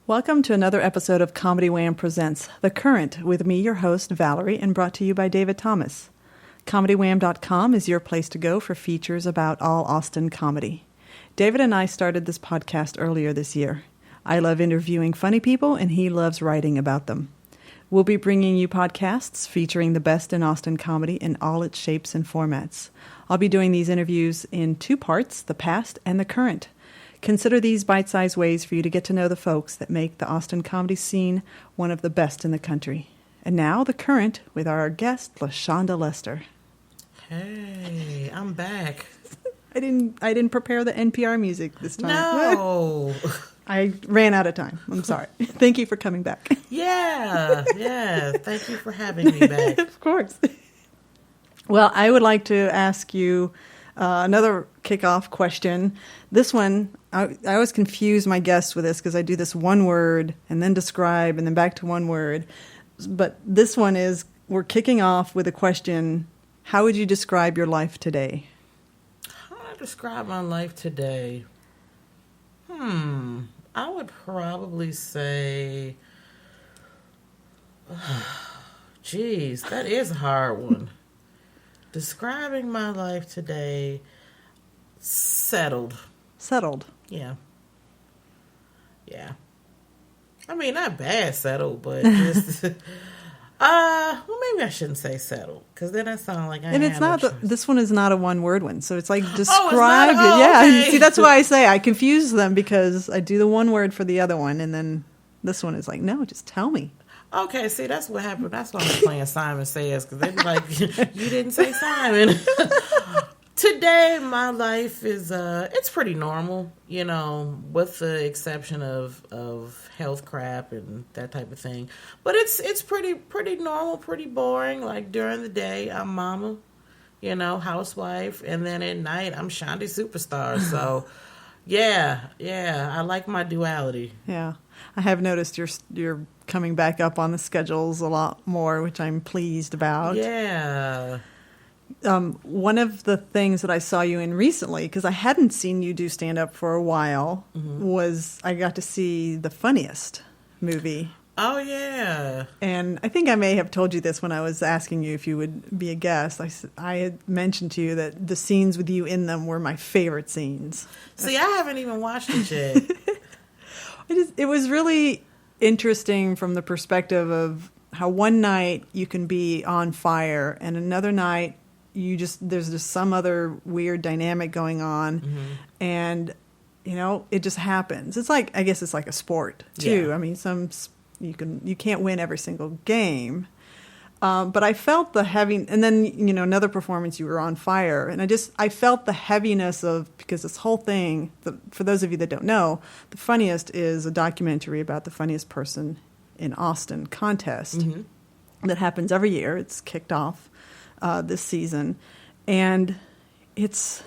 Welcome to another episode of Comedy Wham Presents The Current with me, your host, Valerie, and brought to you by David Thomas. ComedyWham.com is your place to go for features about all Austin comedy. David and I started this podcast earlier this year. I love interviewing funny people, and he loves writing about them. We'll be bringing you podcasts featuring the best in Austin comedy in all its shapes and formats. I'll be doing these interviews in two parts, the past and the current. Consider these bite-sized ways for you to get to know the folks that make the Austin comedy scene one of the best in the country. And now, the current with our guest, Lashonda Lester. Hey, I'm back. I didn't prepare the NPR music this time. No. I ran out of time. I'm sorry. Thank you for coming back. Yeah. Thank you for having me back. Of course. Well, I would like to ask you another kickoff question. This one, I always confuse my guests with this because I do this one word and then describe and then back to one word. But this one is, we're kicking off with a question, how would you describe your life today? How would I describe my life today? I would probably say, geez, that is a hard one. Describing my life today, settled. Settled. Yeah. I mean, not bad settled, but just, well, maybe I shouldn't say settled, because then I sound like I And it's not, this one is not a one-word one, so it's like describe it. Oh, yeah, okay. See, that's why I say I confuse them, because I do the one word for the other one, and then this one is like, no, just tell me. Okay, see, that's what happened. That's why I'm playing Simon Says, because they be like, you didn't say Simon. Today, my life is, it's pretty normal, you know, with the exception of health crap and that type of thing. But it's pretty normal, pretty boring. Like, during the day, I'm mama, you know, housewife. And then at night, I'm Shandy Superstar. So, yeah, I like my duality. Yeah. I have noticed you're coming back up on the schedules a lot more, which I'm pleased about. Yeah. One of the things that I saw you in recently, because I hadn't seen you do stand-up for a while, was I got to see The Funniest movie. Oh, yeah. And I think I may have told you this when I was asking you if you would be a guest. I had mentioned to you that the scenes with you in them were my favorite scenes. See, I haven't even watched it yet. It was really interesting from the perspective of how one night you can be on fire and another night there's just some other weird dynamic going on, and you know, it just happens. It's like, I guess it's like a sport too. Yeah. I mean, you can't win every single game, but I felt the heavy. And then, you know, another performance, you were on fire, and I felt the heaviness because this whole thing. For those of you that don't know, The Funniest is a documentary about the funniest person in Austin contest that happens every year. It's kicked off this season, and it's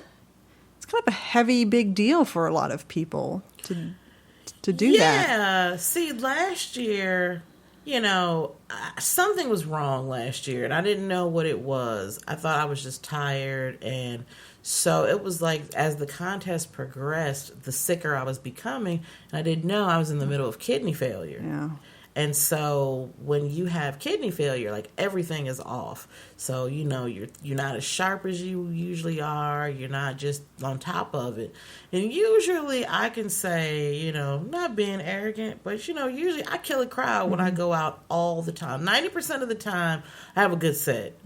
kind of a heavy, big deal for a lot of people to do that. Yeah. See, last year, you know, something was wrong last year, and I didn't know what it was. I thought I was just tired, and so it was like, as the contest progressed, the sicker I was becoming, and I didn't know I was in the middle of kidney failure. Yeah. And so when you have kidney failure, like, everything is off. So, you know, you're not as sharp as you usually are. You're not just on top of it. And usually I can say, you know, not being arrogant, but, you know, usually I kill a crowd when I go out all the time. 90% of the time I have a good set,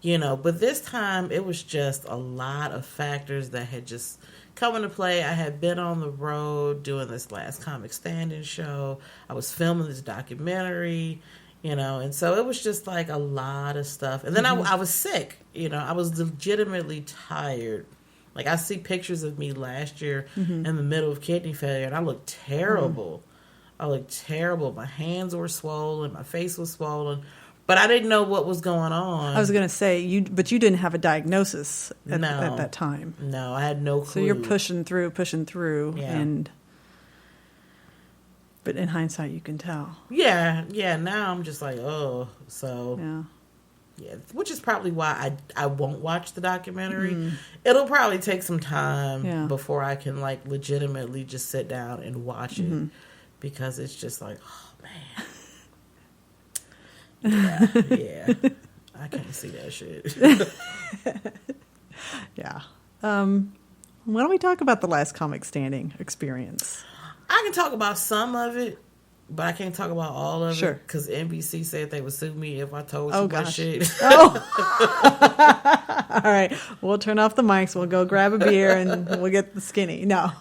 you know. But this time it was just a lot of factors that had just come into play. I had been on the road doing this last comic stand-in show. I was filming this documentary, you know, and so it was just like a lot of stuff. And then I was sick, you know. I was legitimately tired. Like, I see pictures of me last year in the middle of kidney failure, and I looked terrible. I looked terrible. My hands were swollen. My face was swollen. But I didn't know what was going on. I was going to say, but you didn't have a diagnosis at that time. No, I had no clue. So you're pushing through, yeah. But in hindsight, you can tell. Yeah. Now I'm just like, oh, so yeah, which is probably why I won't watch the documentary. It'll probably take some time before I can, like, legitimately just sit down and watch it. because it's just like, oh man, yeah, I can't see that shit. Yeah. Why don't we talk about the last comic standing experience? I can talk about some of it, but I can't talk about all of Sure. it because NBC said they would sue me if I told you Oh, my gosh. shit. Oh. All right. We'll turn off the mics. We'll go grab a beer and we'll get the skinny. No.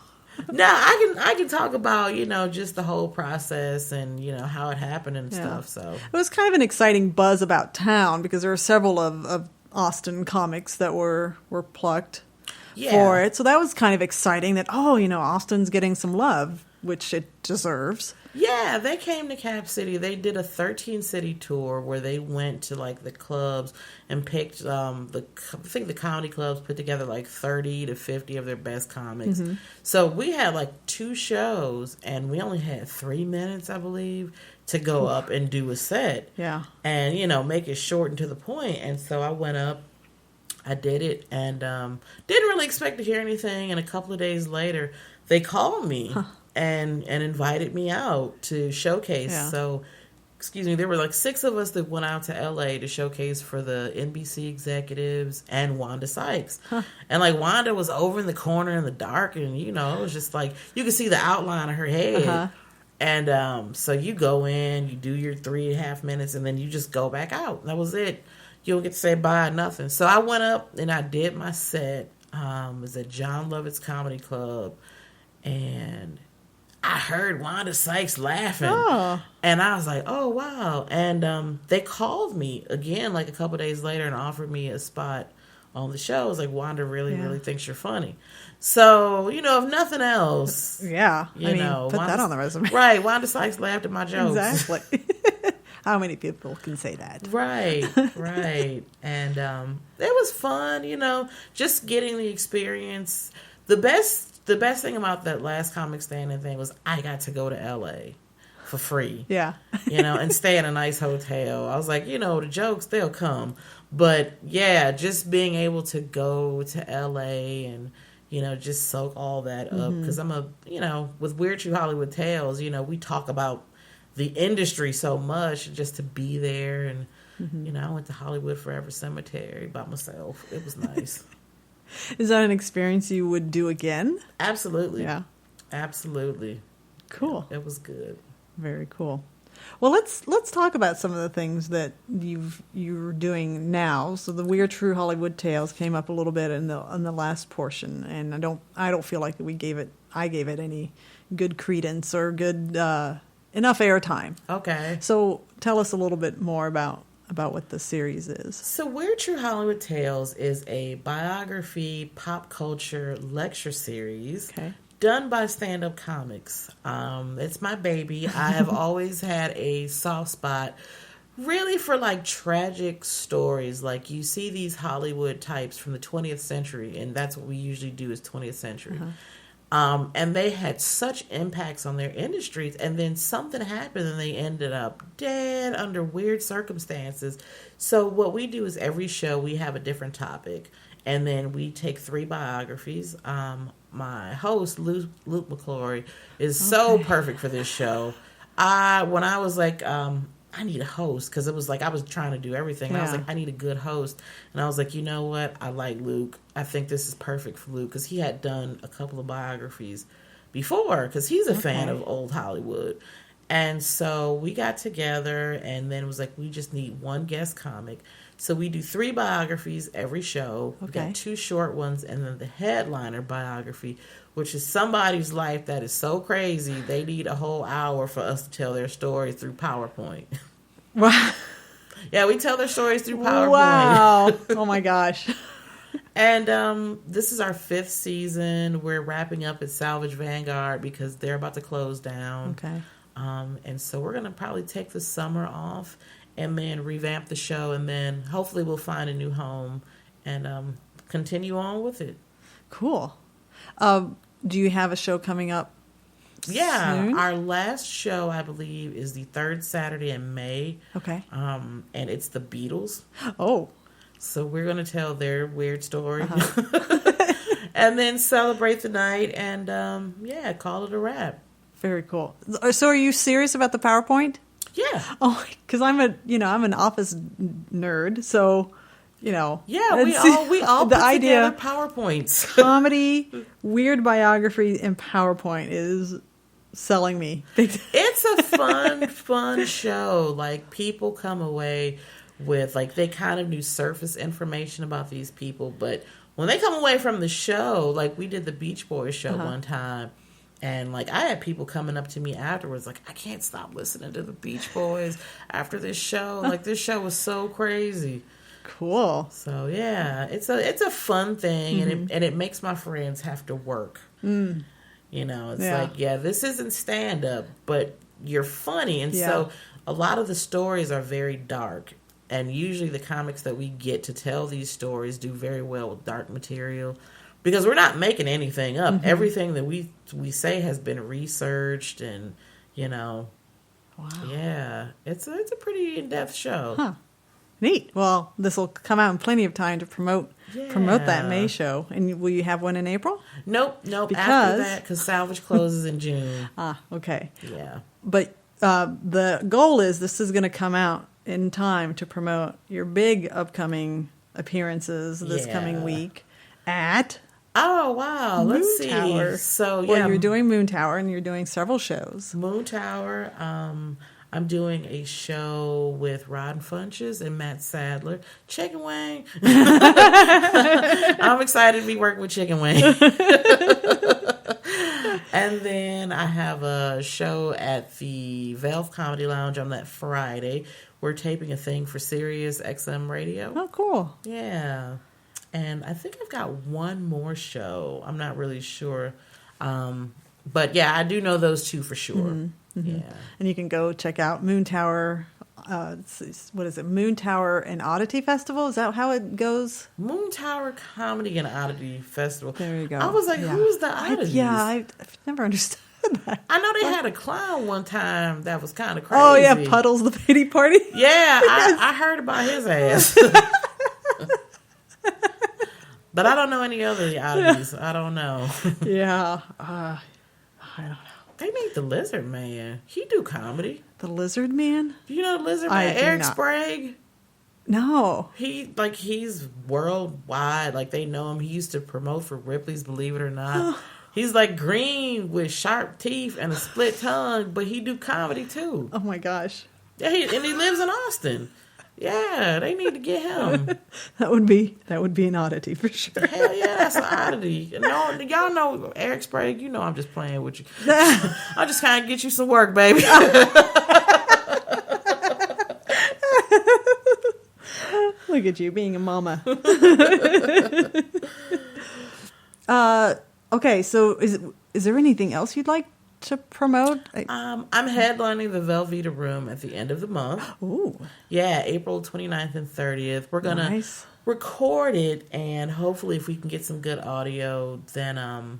No, I can talk about, just the whole process and, how it happened and stuff. So It was kind of an exciting buzz about town because there were several of Austin comics that were plucked for it. So that was kind of exciting that, Austin's getting some love, which it deserves. Yeah, they came to Cap City. They did a 13-city tour where they went to like the clubs and picked I think the comedy clubs put together like 30 to 50 of their best comics. Mm-hmm. So we had like 2 shows and we only had 3 minutes, I believe, to go up and do a set. Yeah. And, make it short and to the point. And so I went up, I did it, and didn't really expect to hear anything. And a couple of days later, they called me. Huh. And invited me out to showcase. Yeah. So, there were like 6 of us that went out to LA to showcase for the NBC executives and Wanda Sykes. Huh. And like Wanda was over in the corner in the dark, and it was just like you could see the outline of her head. Uh-huh. And so you go in, you do your 3.5 minutes, and then you just go back out. That was it. You don't get to say bye, nothing. So I went up and I did my set. It was at John Lovett's Comedy Club, and I heard Wanda Sykes laughing, and I was like, oh, wow. And they called me again like a couple days later and offered me a spot on the show. I was like, Wanda really thinks you're funny. So, if nothing else. Yeah. Put that on the resume. Right. Wanda Sykes laughed at my jokes. Exactly. How many people can say that? Right. And it was fun, just getting the experience. The best thing about that last comic standing thing was I got to go to LA for free. Yeah. And stay in a nice hotel. I was like, the jokes, they'll come. But yeah, just being able to go to LA and, just soak all that up. Because I'm with Weird True Hollywood Tales, we talk about the industry so much, just to be there. And, I went to Hollywood Forever Cemetery by myself. It was nice. Is that an experience you would do again? Absolutely. Yeah. Absolutely. Cool. Yeah, it was good. Very cool. Well, let's talk about some of the things that you're doing now. So the Weird True Hollywood Tales came up a little bit in the last portion, and I don't feel like I gave it any good credence or good enough airtime. Okay. So tell us a little bit more about what the series is. So Weird True Hollywood Tales is a biography pop culture lecture series done by stand-up comics. It's my baby. I have always had a soft spot really for like tragic stories. Like you see these Hollywood types from the 20th century, and that's what we usually do is 20th century. And they had such impacts on their industries, and then something happened and they ended up dead under weird circumstances. So what we do is every show we have a different topic, and then we take 3 biographies. My host, Luke McClory, is so perfect for this show. When I was like, I need a host, because it was like I was trying to do everything. And I was like, I need a good host. And I was like, you know what? I like Luke. I think this is perfect for Luke, because he had done a couple of biographies before, because he's a fan of old Hollywood. And so we got together, and then it was like, we just need one guest comic. So we do 3 biographies every show. We got 2 short ones, and then the headliner biography, which is somebody's life that is so crazy, they need a whole hour for us to tell their story through PowerPoint. Wow. Yeah, we tell their stories through PowerPoint. Wow. Oh, my gosh. And this is our 5th season. We're wrapping up at Salvage Vanguard because they're about to close down. Okay. And so we're going to probably take the summer off and then revamp the show, and then hopefully we'll find a new home and continue on with it. Cool. Do you have a show coming up soon? Our last show, I believe, is the 3rd Saturday in May. Okay. And it's the Beatles. Oh. So we're going to tell their weird story. And then celebrate the night and, call it a wrap. very cool. So are you serious about the PowerPoint? Yeah. Oh, because I'm an office nerd, so Yeah, we all the put idea together PowerPoints. comedy, weird biography, and PowerPoint is selling me. It's a fun show. Like, people come away with, like, they kind of knew surface information about these people, but when they come away from the show, like, we did the Beach Boys show one time, and, like, I had people coming up to me afterwards, like, I can't stop listening to the Beach Boys after this show. Like, this show was so crazy. Cool. So, yeah, it's a fun thing, and it makes my friends have to work. You know, it's like, this isn't stand-up, but you're funny. And so a lot of the stories are very dark. And usually the comics that we get to tell these stories do very well with dark material. Because we're not making anything up. Everything that we say has been researched and, you know. Wow. Yeah. It's a pretty in-depth show. Huh. Neat. Well, this will come out in plenty of time to promote that May show. And will you have one in April? Nope. After that, because Salvage closes in June. Okay. Yeah. But the goal is this is going to come out in time to promote your big upcoming appearances this coming week at... Oh, wow. Let's see. Tower. So, Well, you're doing Moon Tower, and you're doing several shows. Moon Tower. I'm doing a show with Rod Funches and Matt Sadler. Chicken Wing. I'm excited to be working with Chicken Wing. And then I have a show at the Valve Comedy Lounge on that Friday. We're taping a thing for Sirius XM Radio. Oh, cool. Yeah. And I think I've got one more show. I'm not really sure. But yeah, I do know those two for sure. Yeah. And you can go check out Moon Tower. What is it? Moon Tower and Oddity Festival? Is that how it goes? Moon Tower Comedy and Oddity Festival. There you go. I was like, who's the oddities? I've never understood that. I know they had a clown one time that was kind of crazy. Oh, yeah, Puddles the Pity Party. Yeah, I heard about his ass. But I don't know any other oddities. I don't know. Yeah. I don't know. They need the Lizard Man. He do comedy. The Lizard Man? Do you know the Lizard Man? Eric not. Sprague? No. He's worldwide. Like, they know him. He used to promote for Ripley's Believe It or Not. He's like green with sharp teeth and a split tongue, but he do comedy too. Oh my gosh. Yeah, and he lives in Austin. Yeah, they need to get him. That would be an oddity for sure. Hell yeah, that's an oddity. No, y'all know Eric Sprague. You know I'm just playing with you. I'm just kind of get you some work, baby. Look at you being a mama. Okay, so is there anything else you'd like to promote? I'm headlining the Velveeta Room at the end of the month. Ooh. Yeah, April 29th and 30th. We're going to record it, and hopefully if we can get some good audio, then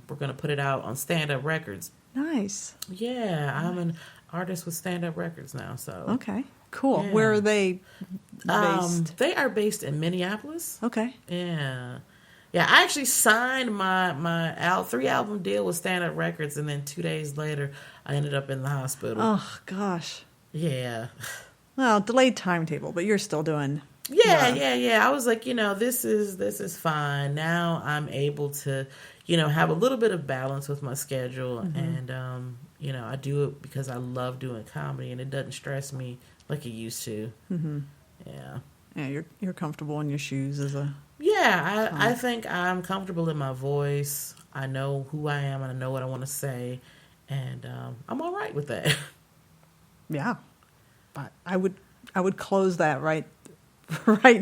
we're going to put it out on Stand Up Records. Nice. Yeah, I'm an artist with Stand Up Records now, so. Okay, cool. Yeah. Where are they based? They are based in Minneapolis. Okay. Yeah. Yeah, I actually signed my 3-album deal with Stand Up Records, and then 2 days later, I ended up in the hospital. Oh, gosh. Yeah. Well, delayed timetable, but you're still doing... Yeah. I was like, this is fine. Now I'm able to, have a little bit of balance with my schedule, and, I do it because I love doing comedy, and it doesn't stress me like it used to. Mm-hmm. Yeah. Yeah, you're comfortable in your shoes as a... Yeah, I think I'm comfortable in my voice. I know who I am and I know what I want to say. And I'm all right with that. Yeah. But I would close that right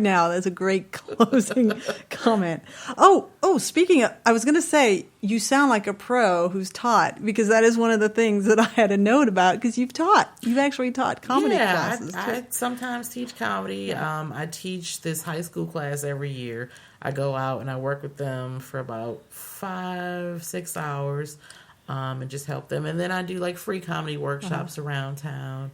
now. That's a great closing comment. Oh, speaking of, I was going to say, you sound like a pro who's taught, because that is one of the things that I had a note about, because you've actually taught comedy classes. I sometimes teach comedy. Yeah. I teach this high school class every year. I go out and I work with them for about 5-6 hours and just help them. And then I do like free comedy workshops around town.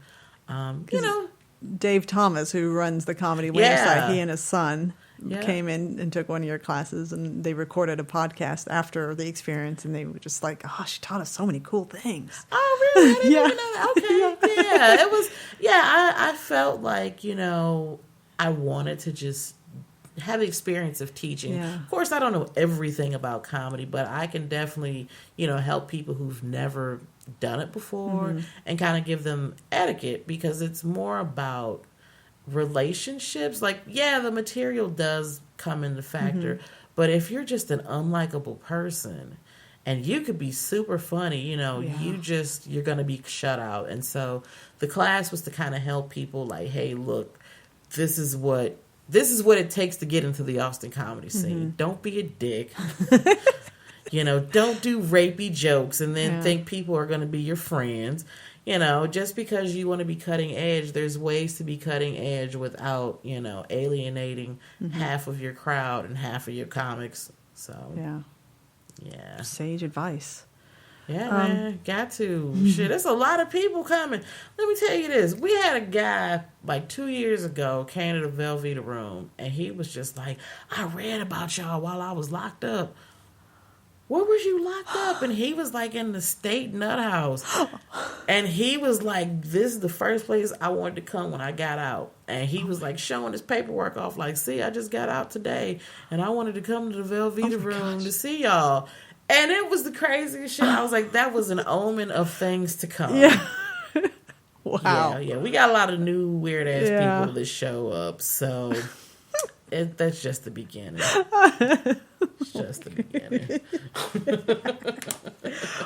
Dave Thomas, who runs the comedy website, he and his son. came in and took one of your classes, and they recorded a podcast after the experience, and they were just like, "Oh, she taught us so many cool things." Oh, really? I didn't Yeah. even know that. Okay, yeah, it was. Yeah, I felt like I wanted to just have the experience of teaching. Yeah. Of course, I don't know everything about comedy, but I can definitely help people who've never done it before and kind of give them etiquette, because it's more about relationships. Like, yeah, the material does come into factor, but if you're just an unlikable person and you could be super funny, you're going to be shut out. And so the class was to kind of help people like, hey, look, this is what it takes to get into the Austin comedy scene. Don't be a dick. Don't do rapey jokes and then think people are going to be your friends. Just because you want to be cutting edge, there's ways to be cutting edge without, alienating half of your crowd and half of your comics. So, yeah. Sage advice. Yeah, man, got to. Shit, there's a lot of people coming. Let me tell you this. We had a guy, like 2 years ago, came to the Velveeta room, and he was just like, I read about y'all while I was locked up. Where was you locked up? And he was like in the state nut house. And he was like, this is the first place I wanted to come when I got out. And he was like showing his paperwork off like, see, I just got out today. And I wanted to come to the Velveeta room to see y'all. And it was the craziest shit. I was like, that was an omen of things to come. Yeah. Wow. Yeah. We got a lot of new weird-ass people that show up. So that's just the beginning. It's just the beginning.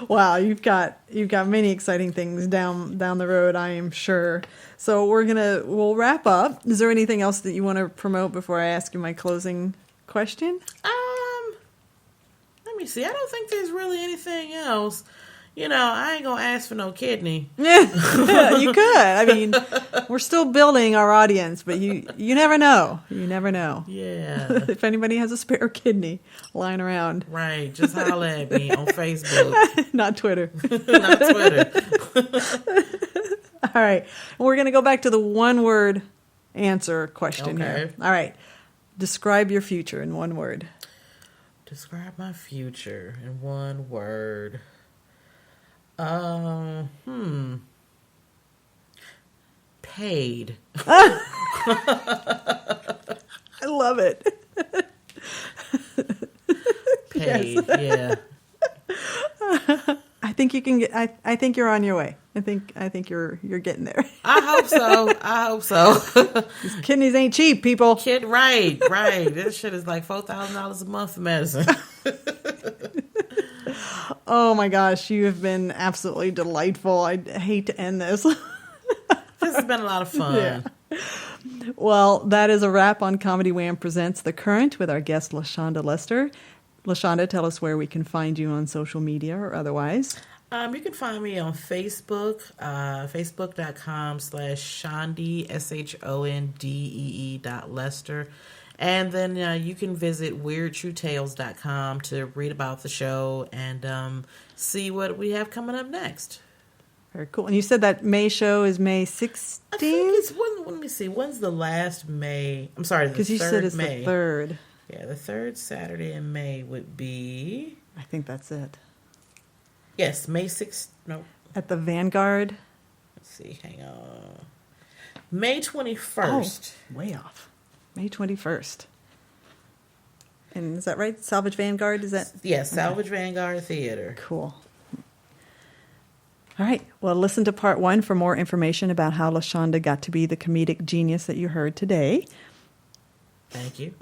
Wow, you've got many exciting things down the road, I am sure. So we'll wrap up. Is there anything else that you want to promote before I ask you my closing question? Let me see. I don't think there's really anything else. I ain't gonna ask for no kidney. Yeah, you could. I mean, we're still building our audience, but you never know. You never know. Yeah. If anybody has a spare kidney lying around. Right. Just holler at me on Facebook. Not Twitter. Not Twitter. All right. We're going to go back to the one-word answer question here. All right. Describe your future in one word. Describe my future in one word. Paid. I love it. Paid, yes. Yeah. I think you can get. I think you're on your way. I think you're getting there. I hope so. These kidneys ain't cheap, people. Right. This shit is like $4,000 a month for medicine. Oh my gosh, you have been absolutely delightful. I hate to end this. This has been a lot of fun. Yeah. Well, that is a wrap on Comedy Wham Presents The Current with our guest, Lashonda Lester. Lashonda, tell us where we can find you on social media or otherwise. You can find me on Facebook, facebook.com/Shondee, SHONDEE.Lester. And then you can visit WeirdTrueTales.com to read about the show and see what we have coming up next. Very cool. And you said that May show is May 16th? I think it's, let me see, when's the last May? I'm sorry, the 3rd May. Because you said it's the 3rd. Yeah, the 3rd Saturday in May would be... I think that's it. Yes, May 6th. No. At the Vanguard? Let's see, hang on. May 21st. Oh, way off. May 21st. And is that right? Salvage Vanguard? Is that? Yes, Salvage Vanguard Theater. Cool. All right. Well, listen to part 1 for more information about how Lashonda got to be the comedic genius that you heard today. Thank you.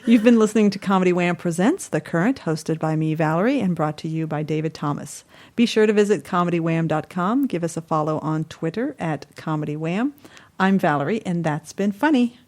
You've been listening to Comedy Wham Presents The Current, hosted by me, Valerie, and brought to you by David Thomas. Be sure to visit comedywham.com. Give us a follow on Twitter at ComedyWham. I'm Valerie, and that's been funny.